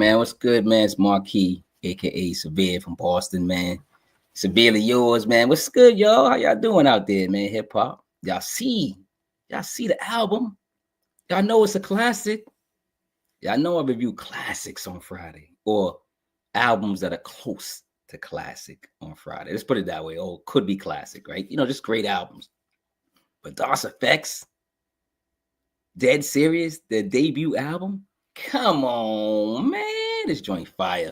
man? What's good, man? It's Marquis, aka Cevere from Boston, man. Cincerely Yours, man. What's good, y'all? How y'all doing out there, man? Hip hop. Y'all see the album. Y'all know it's a classic. Y'all know I review classics on Friday or albums that are close to classic on Friday. Let's put it that way. Oh, could be classic, right? Just great albums. But DOS FX, Dead Serious, their debut album. Come on, man. This joint fire.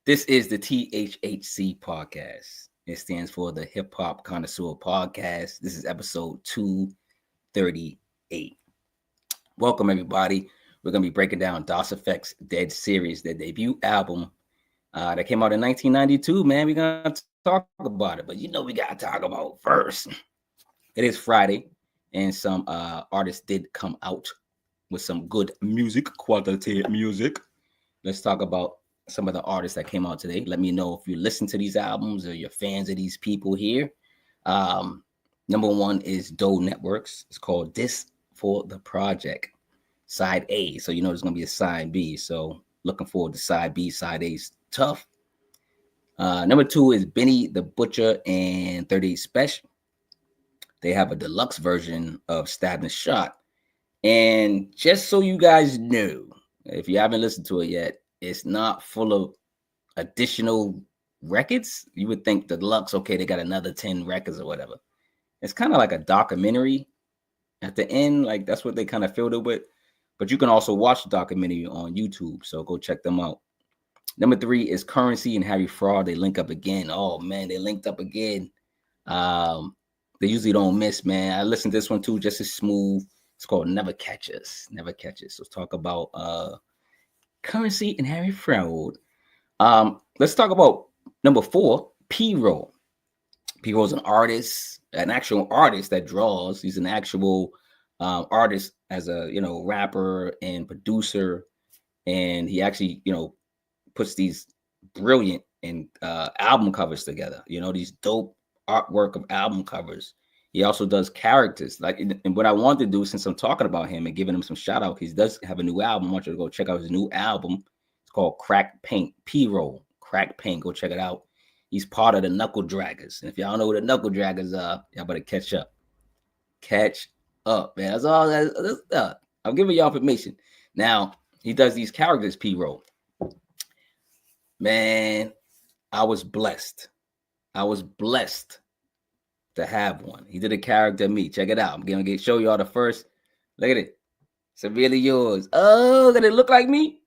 This is the THHC podcast. It stands for the Hip Hop Connoisseur Podcast. This is episode 238. Welcome, everybody. We're going to be breaking down DOS FX Dead Serious, their debut album that came out in 1992, man. We're going to talk about it, but we got to talk about first. It is Friday, and some artists did come out with some good music, quality music. Let's talk about some of the artists that came out today. Let me know if you listen to these albums or you're fans of these people here. Number one is Doe Networks. It's called This for the Project, Side A. So there's going to be a Side B. So looking forward to Side B. Side A's tough. Number two is Benny the Butcher and 38 Special. They have a deluxe version of Stabbed and Shot. And just so you guys know, if you haven't listened to it yet, it's not full of additional records. You would think the deluxe, okay, they got another 10 records or whatever. It's kind of like a documentary at the end. Like that's what they kind of filled it with. But you can also watch the documentary on YouTube. So go check them out. Number three is Currency and Harry Fraud. They link up again. Oh, man, they linked up again. They usually don't miss, man. I listened to this one too, just as smooth. It's called Never Catch Us. Never Catch Us. Let's talk about Currency and Harry Fraud. Let's talk about number four, P-Roll. P-Roll is an artist, an actual artist that draws. He's an actual artist as a rapper and producer, and he actually puts these brilliant and album covers together. These dope artwork of album covers. He also does characters. And what I want to do, since I'm talking about him and giving him some shout out, he does have a new album. I want you to go check out his new album. It's called Crack Paint. P-Roll, Crack Paint. Go check it out. He's part of the Knuckle Draggers. And if y'all know what the Knuckle Draggers are, y'all better catch up. Catch up, man. That's all. I'm giving y'all information. Now, he does these characters, P-Roll. Man, I was blessed to have one. He did a character of me. Check it out. I'm gonna show y'all the first. Look at it. Cincerely Yours. Oh, did it look like me?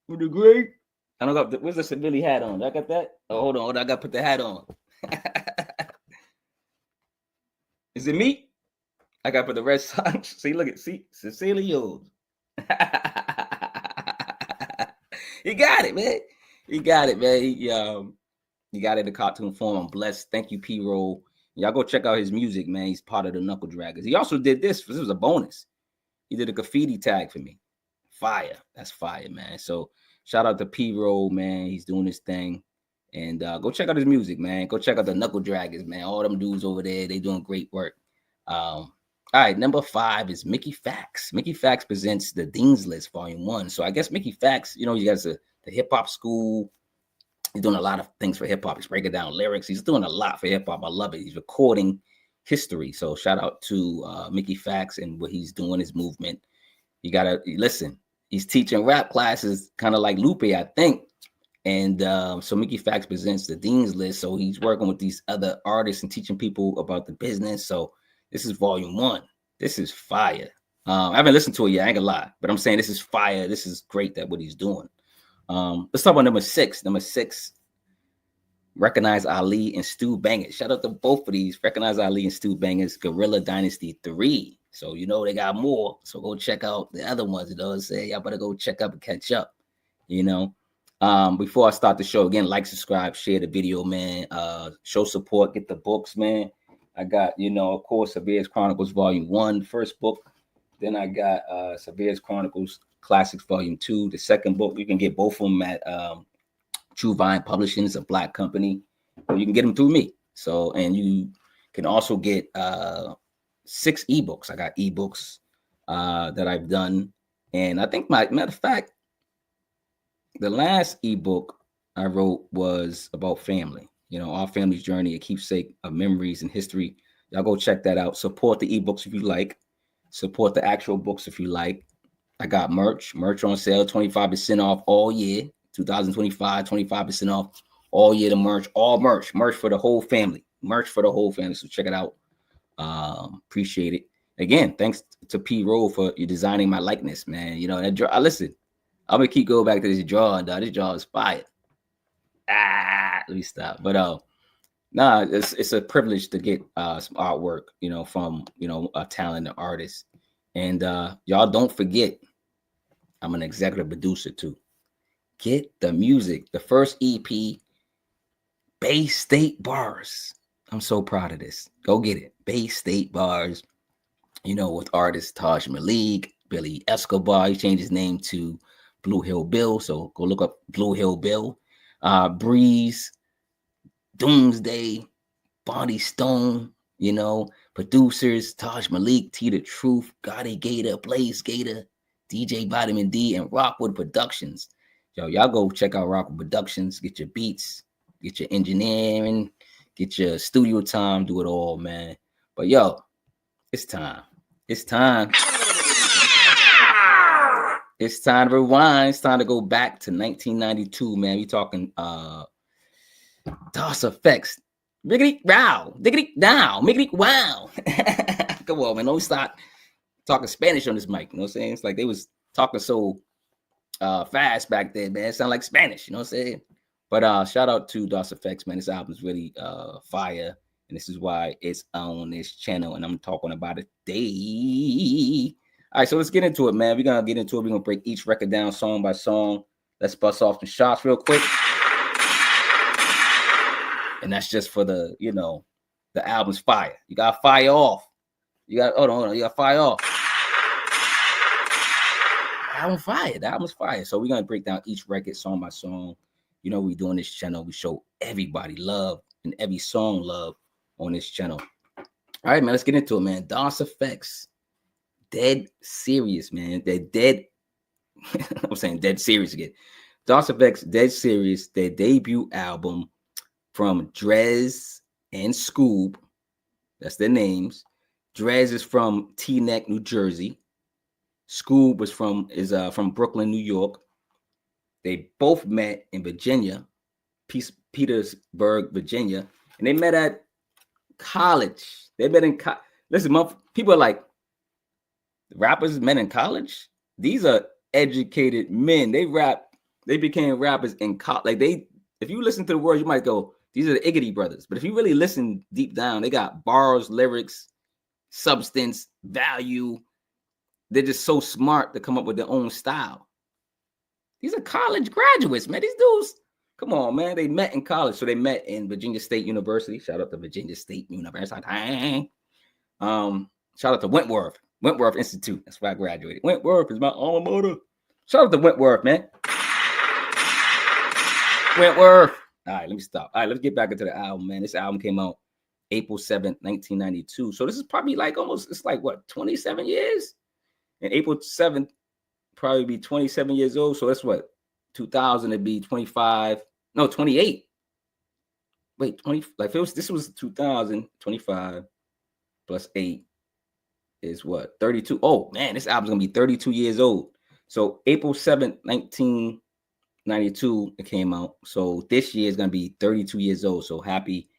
With the great. I don't got. Where's the Cincerely hat on? I got that. Oh, hold on. I gotta put the hat on. Is it me? I gotta put the red socks. See, look at. See, Cincerely Yours. He got it, man. He got it, man. He got it in the cartoon form. I'm blessed. Thank you, P-Roll. Y'all go check out his music, man. He's part of the Knuckle Draggers. He also did this. This was a bonus. He did a graffiti tag for me. Fire. That's fire, man. So shout out to P-Roll, man. He's doing his thing. And go check out his music, man. Go check out the Knuckle Draggers, man. All them dudes over there, they doing great work. All right, number five is Mickey Fax. Mickey Fax presents the Dean's List, Volume 1. So I guess Mickey Fax, you guys the hip-hop school. He's doing a lot of things for hip hop. He's breaking down lyrics. He's doing a lot for hip hop. I love it. He's recording history. So shout out to Mickey Fax and what he's doing, his movement. You gotta listen. He's teaching rap classes, kind of like Lupe, I think. And so Mickey Fax presents the Dean's List. So he's working with these other artists and teaching people about the business. So this is Volume 1. This is fire. I haven't listened to it yet. I ain't gonna lie, but I'm saying this is fire. This is great that what he's doing. Let's talk about number six. Number six, Recognize Ali and Stu Bangers. Shout out to both of these. Recognize Ali and Stu Bangers, Gorilla Dynasty 3. So they got more. So go check out the other ones. Y'all better go check up and catch up. Before I start the show, again, like, subscribe, share the video, man. Show support, get the books, man. I got, of course, Cevere's Chronicles Volume 1, first book. Then I got Cevere's Chronicles Classics Volume 2, the second book. You can get both of them at True Vine Publishing. Is a Black company. Or you can get them through me. So, and you can also get 6 ebooks. I got ebooks that I've done. And I think matter of fact, The last ebook I wrote was about family. You know, our family's journey, a keepsake of memories and history. Y'all go check that out. Support the ebooks if you like. Support the actual books if you like. I got merch on sale, 25% off all year. 2025, 25% off all year. The all merch for the whole family. Merch for the whole family. So check it out. Appreciate it. Again, thanks to P Roll for you designing my likeness, man. You know, that listen, I'm gonna keep going back to this drawing, dog. This drawing is fire. Let me stop. But nah, it's a privilege to get some artwork, you know, from a talented artist. And y'all don't forget, I'm an executive producer too. Get the music. The first EP, Bay State Bars. I'm so proud of this. Go get it. Bay State Bars. You know, with artists Taj Malik, Billy Escobar. He changed his name to Blue Hill Bill. So go look up Blue Hill Bill. Breeze, Doomsday, Bonnie Stone, you know, producers, Taj Malik, T the Truth, Gotti Gator, Blaze Gator, DJ Vitamin D, and Rockwood Productions. Yo, y'all go check out Rockwood Productions, get your beats, get your engineering, get your studio time, do it all, man. But yo, it's time. It's time. It's time to rewind. It's time to go back to 1992, man. We talking DOS effects. Miggity wow, diggity down, miggity wow. Come on, man. Don't start talking Spanish on this mic. You know what I'm saying? It's like they was talking so fast back then, man. It sound like Spanish, you know what I'm saying? But shout out to DOS Effects, man. This album is really fire. And this is why it's on this channel. And I'm talking about it today. All right, so let's get into it, man. We're gonna get into it. We're gonna break each record down song by song. Let's bust off the shots real quick. And that's just for the, you know, the album's fire. You got fire off. You got, hold on. You got fire off. The album's fire. So we're going to break down each record song by song. You know, we do on this channel. We show everybody love and every song love on this channel. All right, man, let's get into it, man. DOS Effects. Dead serious, man. They're dead. I'm saying dead serious again. DOS Effects, Dead Serious, their debut album. From Drez and Scoob, that's their names. Drez is from Teaneck, New Jersey. Scoob is from Brooklyn, New York. They both met in Virginia, Petersburg, Virginia, and they met at college. They met in listen, people are like, rappers met in college. These are educated men. They became rappers in college. Like if you listen to the words, you might go, these are the Iggity brothers. But if you really listen deep down, they got bars, lyrics, substance, value. They're just so smart to come up with their own style. These are college graduates, man. These dudes, come on, man. They met in college. So they met in Virginia State University. Shout out to Virginia State University. Shout out to Wentworth Institute. That's where I graduated. Wentworth is my alma mater. Shout out to Wentworth, man. Wentworth. All right, let me stop. All right, let's get back into the album, man. This album came out April 7th, 1992. So this is probably like it's like what, 27 years? And April 7th, probably be 27 years old. So that's what, 2000 it'd be 28. Wait, 20, like this was 2025 plus 8 is what, 32. Oh man, this album's gonna be 32 years old. So April 7th, 1992 it came out. So this year is gonna be 32 years old. So happy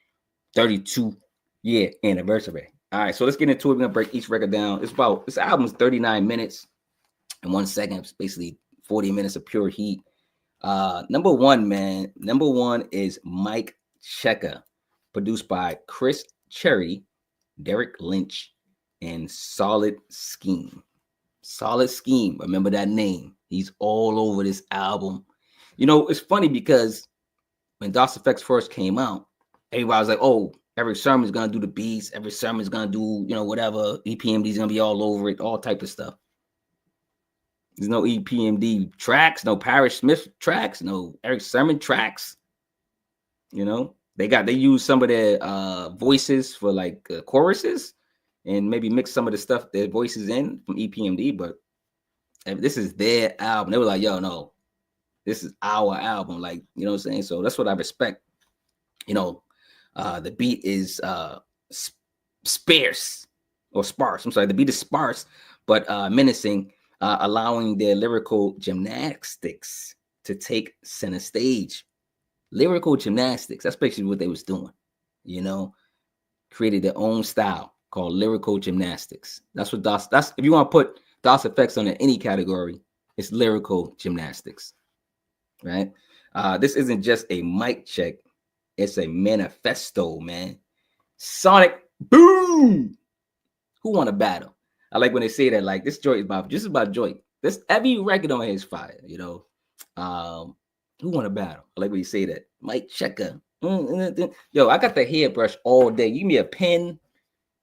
32 year anniversary. All right, so let's get into it. We're gonna break each record down. This album is 39 minutes and 1 second. It's basically 40 minutes of pure heat. Number one is Mic Checka, produced by Chris Cherry, Derek Lynch, and Solid Scheme. Solid Scheme, remember that name. He's all over this album. You know, it's funny because when DOS Effects first came out, everybody was like, oh, every sermon's gonna do the beats, every sermon's gonna do, whatever, EPMD's gonna be all over it, all type of stuff. There's no EPMD tracks, no Parrish Smith tracks, no Eric Sermon tracks. They use some of their voices for like choruses and maybe mix some of the stuff, their voices in from EPMD, but this is their album. They were like, yo, no, This is our album. Like, you know what I'm saying? So that's what I respect. You know, the beat is sparse or sparse. I'm sorry, the beat is sparse, but menacing, allowing their lyrical gymnastics to take center stage. Lyrical gymnastics. That's basically what they was doing. You know, created their own style called lyrical gymnastics. That's what that's if you want to put DOS effects on any category, it's lyrical gymnastics. Right? This isn't just a mic check, it's a manifesto, man. Sonic boom. Who won a battle? I like when they say that, like, this joint is about joy. This every record on here is fire, you know. Who won a battle? I like when you say that. Mic Checka. Yo, I got the hairbrush all day. You give me a pen,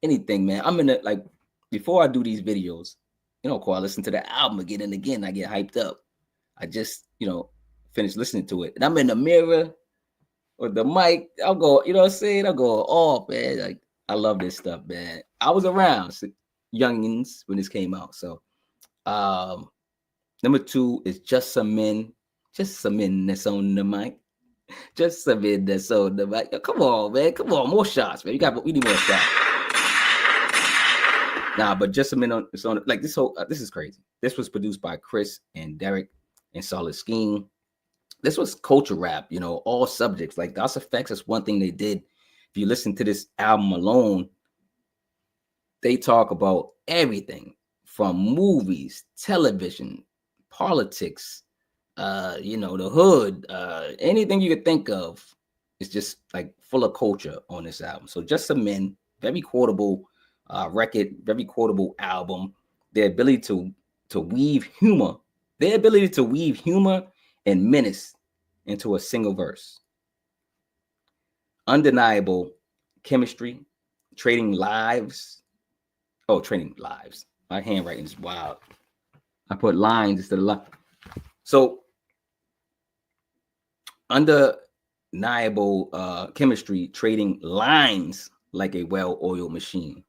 anything, man. I'm in the, like, before I do these videos, you know, I listen to the album again and again. I get hyped up. I just, you know, finish listening to it. And I'm in the mirror with the mic. I'll go, you know what I'm saying? I'll go off, man. Like, I love this stuff, man. I was around youngins when this came out. So number 2 is Jussummen. Jussummen that's on the mic. Jussummen that's on the mic. Come on, man. Come on, more shots, man. We need more shots. Nah, but Jussummen on like this whole this is crazy. This was produced by Chris and Derek and Solid Scheme. This was culture rap, you know, all subjects. Like DOS effects is one thing they did. If you listen to this album alone, they talk about everything from movies, television, politics, you know, the hood, anything you could think of. It's just like full of culture on this album. So Jussummen, very quotable record, very quotable album. Their ability to weave humor, and menace into a single verse. Undeniable chemistry, trading lives. Oh, trading lives. My handwriting is wild. I put lines instead of lines. So undeniable chemistry, trading lines like a well-oiled machine.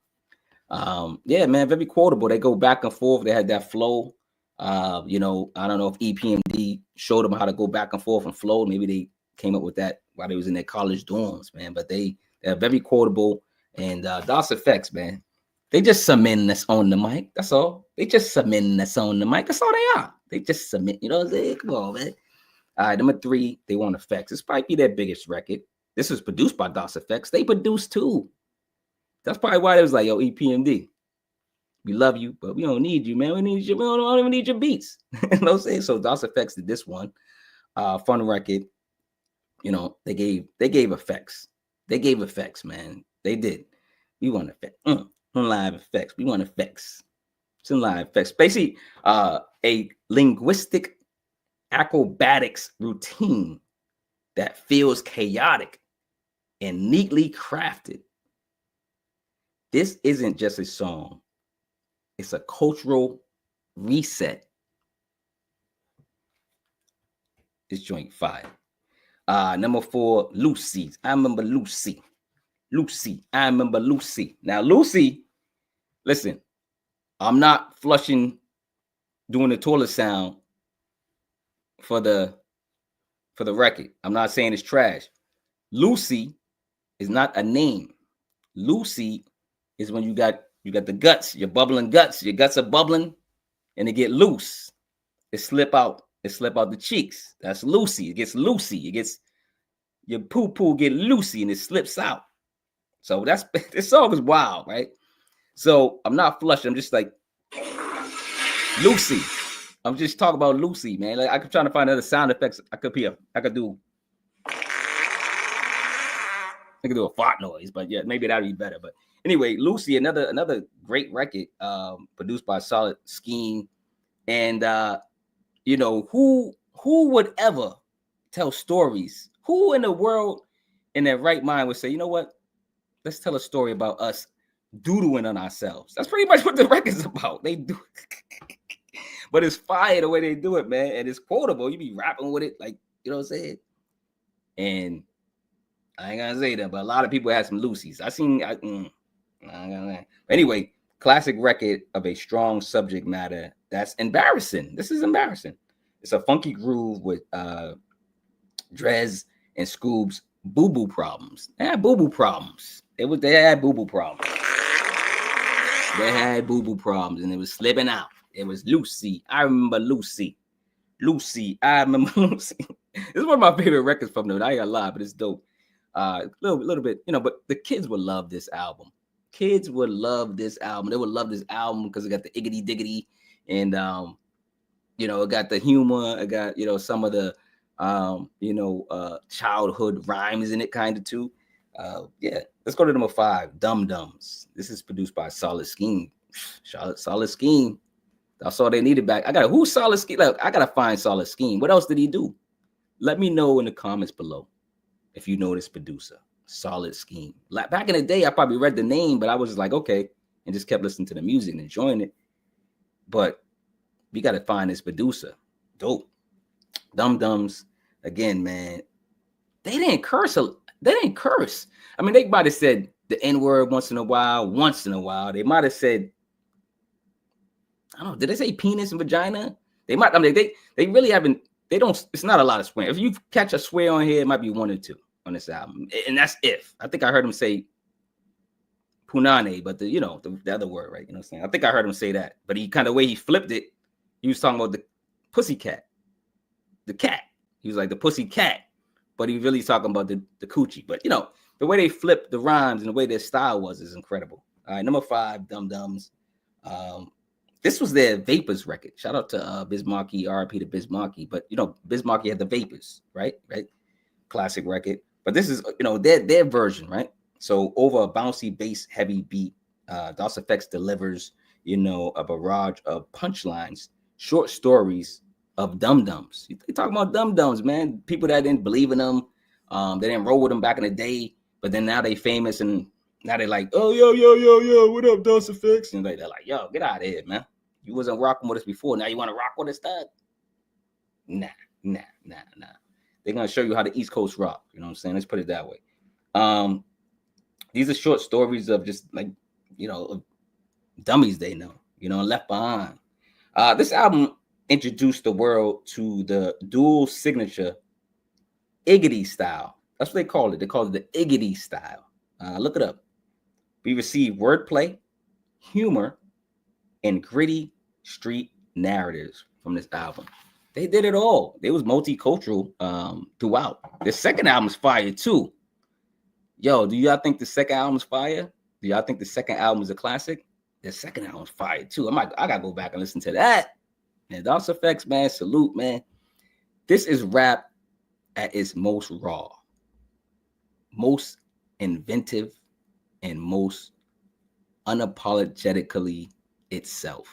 Yeah, man, very quotable. They go back and forth. They had that flow. You know, I don't know if EPMD showed them how to go back and forth and flow. Maybe they came up with that while they was in their college dorms, man. But they're very quotable. And DOS effects, man. They just submit us on the mic. That's all. They just submit us on the mic. That's all they are. They just submit. You know what I'm saying? Come on, man. All right, number 3, They Want EFX. This might be their biggest record. This was produced by DOS effects. They produced too. That's probably why it was like, yo, EPMD, we love you, but we don't need you, man. We need you. We don't even need your beats. You know what I'm saying? So DOS effects did this one. Fun record. You know, they gave effects. They gave effects, man. They did. We want effects. Live effects. We want effects. Some live effects. Basically, a linguistic acrobatics routine that feels chaotic and neatly crafted. This isn't just a song. It's a cultural reset. This joint fire. Number 4, Looseys. I remember Loosey. I remember Loosey. Now, Loosey, listen, I'm not flushing, doing the toilet sound for the record. I'm not saying it's trash. Loosey is not a name. Loosey is when you got the guts, your bubbling guts. Your guts are bubbling and they get loose. It slip out the cheeks. That's loosey. It gets loosey. It gets your poo get loosey and it slips out. So that's this song is wild, right? So I'm not flushing. I'm just like Loosey. I'm just talking about Loosey, man. Like I'm trying to find other sound effects. I could do a fart noise, but yeah, maybe that'd be better. But anyway, Loosey, another great record, produced by Solid Scheme. And you know, who would ever tell stories? Who in the world in their right mind would say, you know what? Let's tell a story about us doodling on ourselves. That's pretty much what the record's about. They do but it's fire the way they do it, man. And it's quotable. You be rapping with it, like, you know what I'm saying? And I ain't gonna say that, but a lot of people had some Looseys. Anyway, classic record of a strong subject matter that's embarrassing. This is embarrassing. It's a funky groove with Drez and Scoob's boo-boo problems. They had boo-boo problems. They had boo-boo problems. They had boo-boo problems, and it was slipping out. It was Loosey. I remember Loosey. I remember Lucy. This is one of my favorite records from them. I ain't gonna lie, but it's dope. Little bit, but the kids would love this album. Kids would love this album. They would love this album because it got the iggity diggity, and it got the humor. It got some of the childhood rhymes in it, kind of too. Let's go to number 5, Dums Dums. This is produced by Solid Scheme. Solid Scheme. That's all they needed back. Who's Solid Scheme? Like, I gotta find Solid Scheme. What else did he do? Let me know in the comments below if you know this producer, Solid Scheme. Like back in the day, I probably read the name, but I was just like, okay, and just kept listening to the music and enjoying it. But we gotta find this producer. Dope. Dums Dums. Again, man. They didn't curse. I mean, they might have said the N-word once in a while. They might have said, I don't know, did they say penis and vagina? They might, they really haven't, it's not a lot of swearing. If you catch a swear on here, it might be 1 or 2 on this album. And that's if. I think I heard him say punane, but the other word, right? You know what I'm saying? I think I heard him say that. But he kind of way he flipped it, he was talking about the pussy cat. The cat. He was like the pussy cat. But he really talking about the coochie. But the way they flipped the rhymes and the way their style was is incredible. All right, number 5, Dums Dums. This was their Vapors record. Shout out to Biz Markie, RIP to Biz Markie. But Biz Markie had the Vapors, right? Classic record. But this is their version, right? So over a bouncy bass heavy beat, DOS FX delivers a barrage of punchlines, short stories of Dum Dums. You talking about Dum Dums, man? People that didn't believe in them, they didn't roll with them back in the day, but then now they famous and now they're like, oh yo, what up, DOS FX? And they're like, yo, get out of here, man. You wasn't rocking with us before. Now you want to rock with us, dog? Nah. They're gonna show you how the East Coast rock. You know what I'm saying? Let's put it that way. These are short stories of just like of dummies they know, left behind. This album introduced the world to the dual signature Iggity style. That's what they call it. They call it the Iggity style. Look it up. We received wordplay, humor, and gritty street narratives from this album. They did it all. They was multicultural throughout. The second album's fire too. Yo, do y'all think the second album's fire? Do y'all think the second album is a classic? The second album's fire too. I gotta go back and listen to that. And DOS FX, man, salute, man. This is rap at its most raw, most inventive, and most unapologetically itself.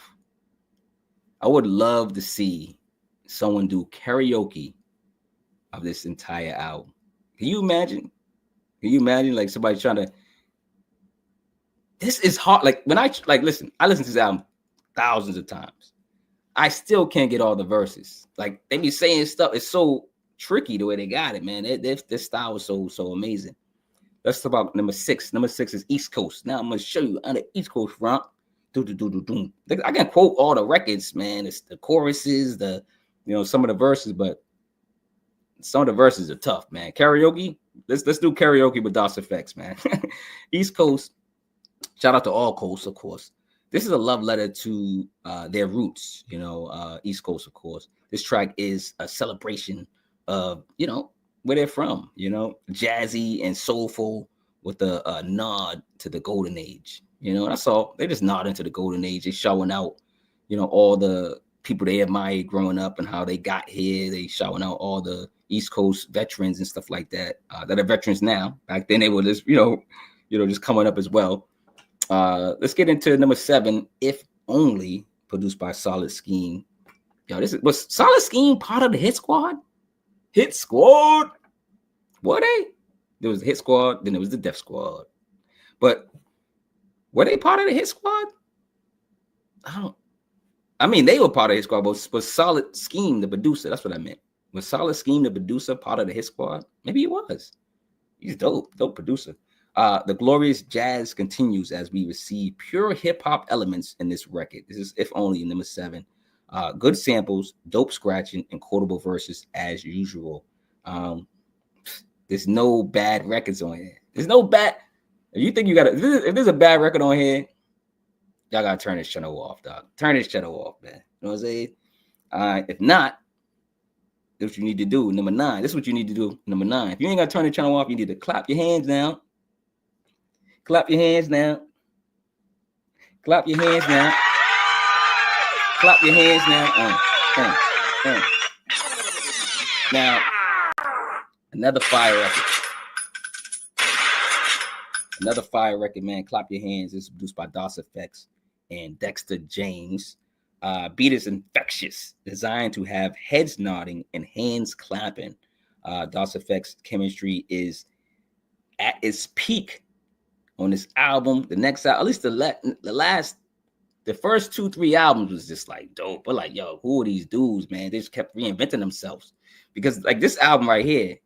I would love to see someone do karaoke of this entire album. Can you imagine? Like somebody trying to? This is hard. Like when I listen to this album thousands of times. I still can't get all the verses. Like they be saying stuff. It's so tricky the way they got it, man. Their style was so amazing. Let's talk about number 6. Number 6 is East Coast. Now I'm gonna show you on the East Coast front. I can quote all the records, man. It's the choruses, some of the verses, but some of the verses are tough, man. Karaoke. Let's do karaoke with DOS FX, man. East Coast. Shout out to all coasts, of course. This is a love letter to their roots, East Coast, of course. This track is a celebration of, where they're from, jazzy and soulful with a nod to the golden age. That's all. They just nod into the golden age. They're showing out, all the people they admired growing up and how they got here. They showing out all the East Coast veterans and stuff like that that are veterans now. Back then they were just, just coming up as well. Let's get into number 7, If Only, produced by Solid Scheme. Yo, was Solid Scheme part of the Hit Squad? Hit Squad? Were they? There was the Hit Squad, then there was the Def Squad. But were they part of the Hit Squad? They were part of the Hit Squad, but was Solid Scheme the producer? That's what I meant. Was Solid Scheme the producer part of the Hit Squad? Maybe he was. He's dope producer. The glorious jazz continues as we receive pure hip-hop elements in this record. This is If Only, number 7. Good samples, dope scratching, and quotable verses as usual. There's no bad records on here. There's no bad. If you think you got if there's a bad record on here, y'all gotta turn this channel off, dog. Turn this channel off, man. You know what I'm saying? If not, this is what you need to do. Number 9. This is what you need to do. Number 9. If you ain't got to turn the channel off, you need to clap your hands now. Clap your hands now. Clap your hands now. Clap your hands now. Now, another fire record. Another fire record, man. Clap Your Hands. This is produced by DOS FX and Dexter James. Beat is infectious, designed to have heads nodding and hands clapping. DOS FX chemistry is at its peak on this album. The next album, at least the first 2-3 albums was just like dope. But like, yo, who are these dudes, man? They just kept reinventing themselves. Because like this album right here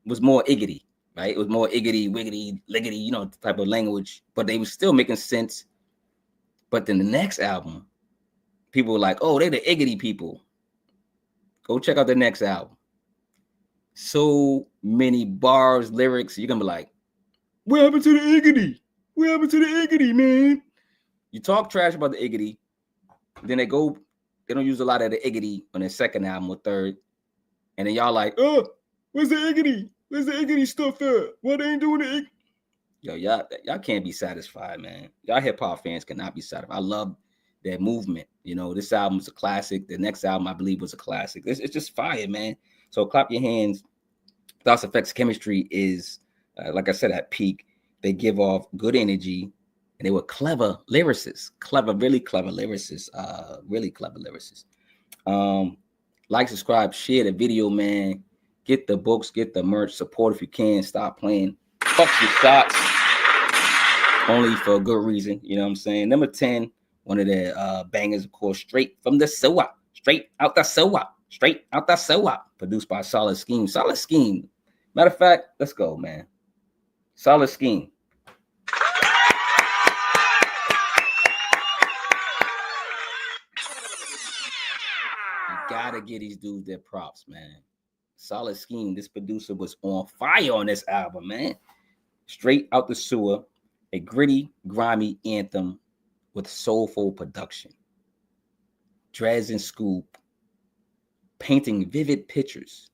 was more iggity, right? It was more iggity, wiggity, liggity, you know, type of language. But they were still making sense. But then the next album, people were like, oh, they're the iggity people. Go check out the next album. So many bars, lyrics. You're going to be like, what happened to the iggity? What happened to the iggity, man? You talk trash about the iggity. Then they don't use a lot of the iggity on their second album or third. And then y'all like, oh, where's the iggity? Where's the iggity stuff at? Why they ain't doing the iggity? Yo, y'all can't be satisfied, man. Y'all hip-hop fans cannot be satisfied. I love their movement. You know, this album's a classic. The next album, I believe, was a classic. It's just fire, man. So Clap Your Hands. DOS FX chemistry is, like I said, at peak. They give off good energy, and they were clever lyricists. Really clever lyricists. Like, subscribe, share the video, man. Get the books, get the merch. Support if you can. Stop playing. Fuck your shots. Only for a good reason. You know what I'm saying? Number 10, one of their bangers, of course, Straight from the Sewer. Straight out the Sewer. Straight out the Sewer. Produced by Solid Scheme. Solid Scheme. Matter of fact, let's go, man. Solid Scheme. You gotta get these dudes their props, man. Solid Scheme. This producer was on fire on this album, man. Straight out the Sewer. A gritty, grimy anthem with soulful production. Drez and Scoop painting vivid pictures.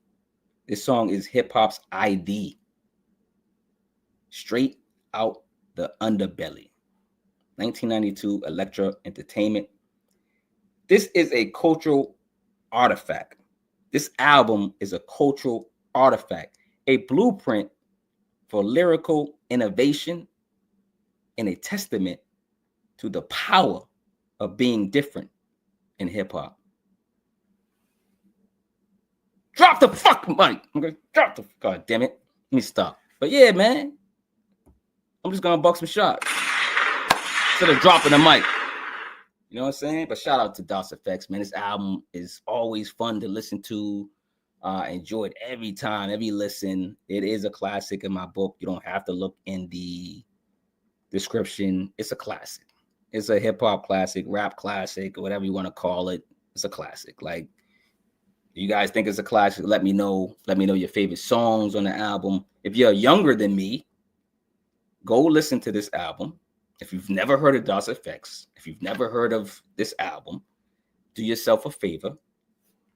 This song is hip-hop's ID. Straight out the underbelly. 1992, Elektra Entertainment. This is a cultural artifact. This album is a cultural artifact, a blueprint for lyrical innovation and a testament to the power of being different in hip-hop. Drop the fucking mic. Okay, drop the, god damn it. Let me stop. But yeah, man, I'm just gonna buck some shots instead of dropping the mic. You know what I'm saying? But shout out to DOS FX, man. This album is always fun to listen to. Enjoy it every time, every listen. It is a classic in my book. You don't have to look in the description. It's a classic. It's a hip-hop classic, rap classic, or whatever you want to call it. It's a classic. Like, you guys think it's a classic, let me know. Let me know your favorite songs on the album. If you're younger than me, go listen to this album. If you've never heard of DOS FX, if you've never heard of this album, do yourself a favor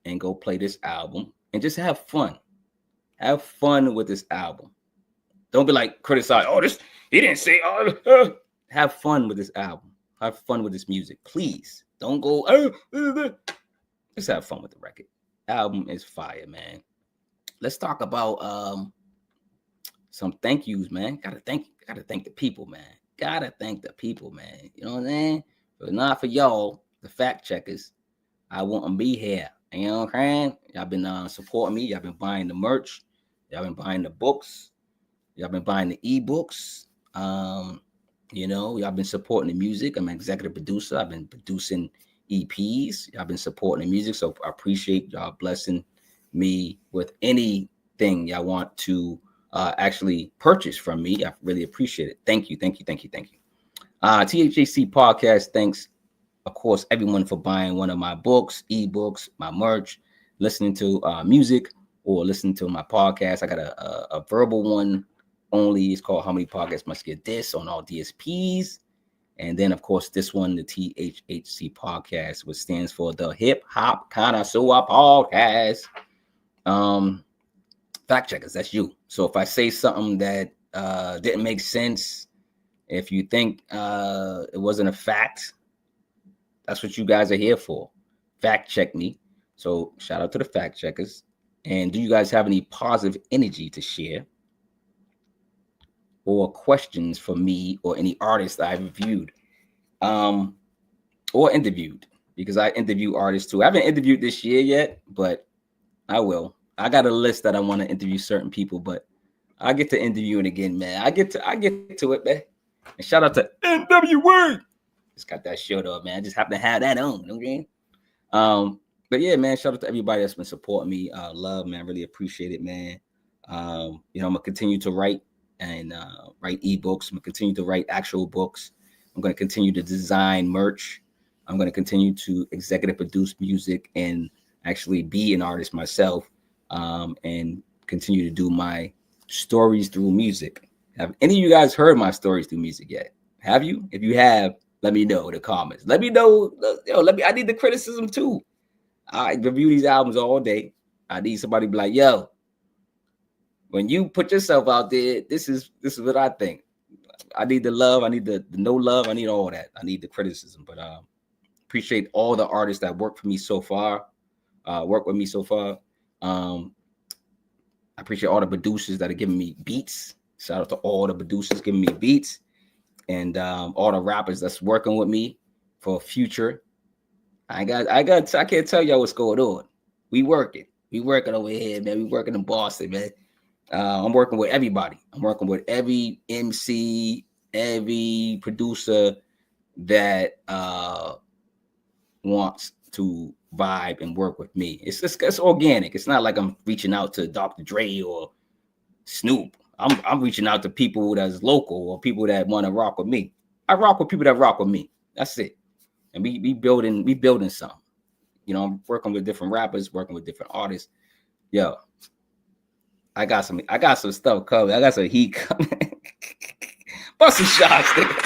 and go play this album and just have fun. Have fun with this album. Don't be like criticize, oh, this, he didn't say, have fun with this album. Have fun with this music. Please don't go, just have fun with the record. Album is fire, man. Let's talk about some thank yous, man. Gotta thank the people, man. Gotta thank the people, man. You know what I'm saying? If not for y'all, the fact checkers, I wouldn't be here. You know what I'm saying? Y'all been supporting me. Y'all been buying the merch. Y'all been buying the books. Y'all been buying the ebooks. You know, y'all been supporting the music. I'm an executive producer. I've been producing EPs. Y'all been supporting the music. So I appreciate y'all blessing me with anything y'all want to actually purchase from me. I really appreciate it. Thank you. THHC podcast. Thanks of course, everyone for buying one of my books, ebooks, my merch, listening to music, or listening to my podcast. I got a verbal one only. It's called How Many Podcasts Must Get This on all DSPs. And then, of course, this one, the THHC podcast, which stands for the Hip Hop Connoisseur Podcast. Fact checkers, that's you. So if I say something that didn't make sense, if you think it wasn't a fact, that's what you guys are here for. Fact check me. So shout out to the fact checkers. And do you guys have any positive energy to share or questions for me or any artists that I've reviewed or interviewed? Because I interview artists too. I haven't interviewed this year yet, but I will. I got a list that I want to interview certain people, but I get to interviewing again, man. I get to it, man. And shout out to NWA. Just got that shirt up, man. I just happen to have that on. Okay. But yeah, man, shout out to everybody that's been supporting me. Love, man. Really appreciate it, man. I'm gonna continue to write and write ebooks. I'm gonna continue to write actual books. I'm gonna continue to design merch. I'm gonna continue to executive produce music and actually be an artist myself, and continue to do my stories through music. Have any of you guys heard my stories through music yet? Have you? If you have, let me know in the comments. Let me know. I need the criticism too. I review these albums all day. I need somebody to be like, yo, when you put yourself out there, this is what I think. I need the love. I need the no love. I need all that. I need the criticism. But appreciate all the artists that work for me so far. Work with me so far. I appreciate all the producers that are giving me beats. Shout out to all the producers giving me beats, and all the rappers that's working with me for future. I can't tell y'all what's going on. We working over here, man. We working in Boston, man. I'm working with everybody. I'm working with every MC, every producer that wants to vibe and work with me. It's organic. It's not like I'm reaching out to Dr. Dre or Snoop. I'm reaching out to people that's local or people that want to rock with me. I rock with people that rock with me. That's it. And we building something. I'm working with different rappers, working with different artists. Yo, I got some stuff coming. I got some heat coming. Bust some shots, nigga.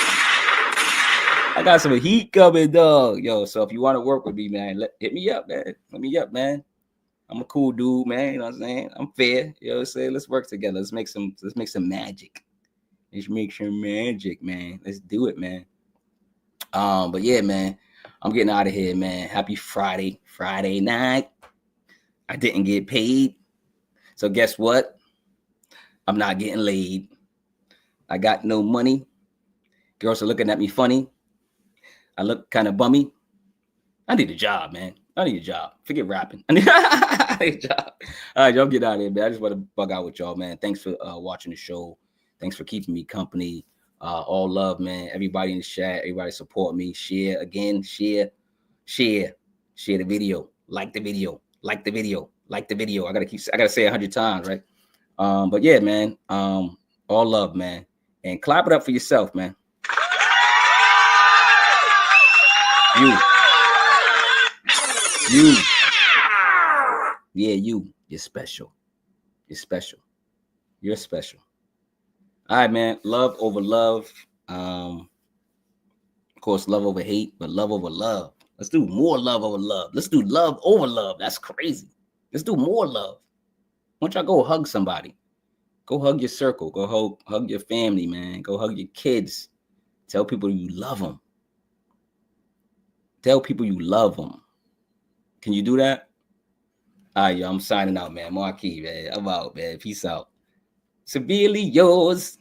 I got some heat coming, dog. Yo, so if you want to work with me, man, hit me up, man. Hit me up, man. I'm a cool dude, man. You know what I'm saying? I'm fair. You know what I'm saying? Let's work together. Let's make some magic. Let's make some magic, man. Let's do it, man. But yeah, man, I'm getting out of here, man. Happy Friday night. I didn't get paid. So guess what? I'm not getting laid. I got no money. Girls are looking at me funny. I look kind of bummy. I need a job, man. I need a job. Forget rapping. I need a job. All right, y'all get out of here, man. I just want to bug out with y'all, man. Thanks for watching the show. Thanks for keeping me company. All love, man. Everybody in the chat, everybody support me. Share again. Share the video. Like the video. I gotta say 100 times, right? But yeah, man. All love, man. And clap it up for yourself, man. You. Yeah, you. You're special. You're special. All right, man. Love over love. Of course, love over hate, but love over love. Let's do more love over love. Let's do love over love. That's crazy. Let's do more love. Why don't y'all go hug somebody? Go hug your circle. Go hug your family, man. Go hug your kids. Tell people you love them. Tell people you love them. Can you do that? All right, yo, I'm signing out, man. Marquis, man. I'm out, man. Peace out. Severely yours.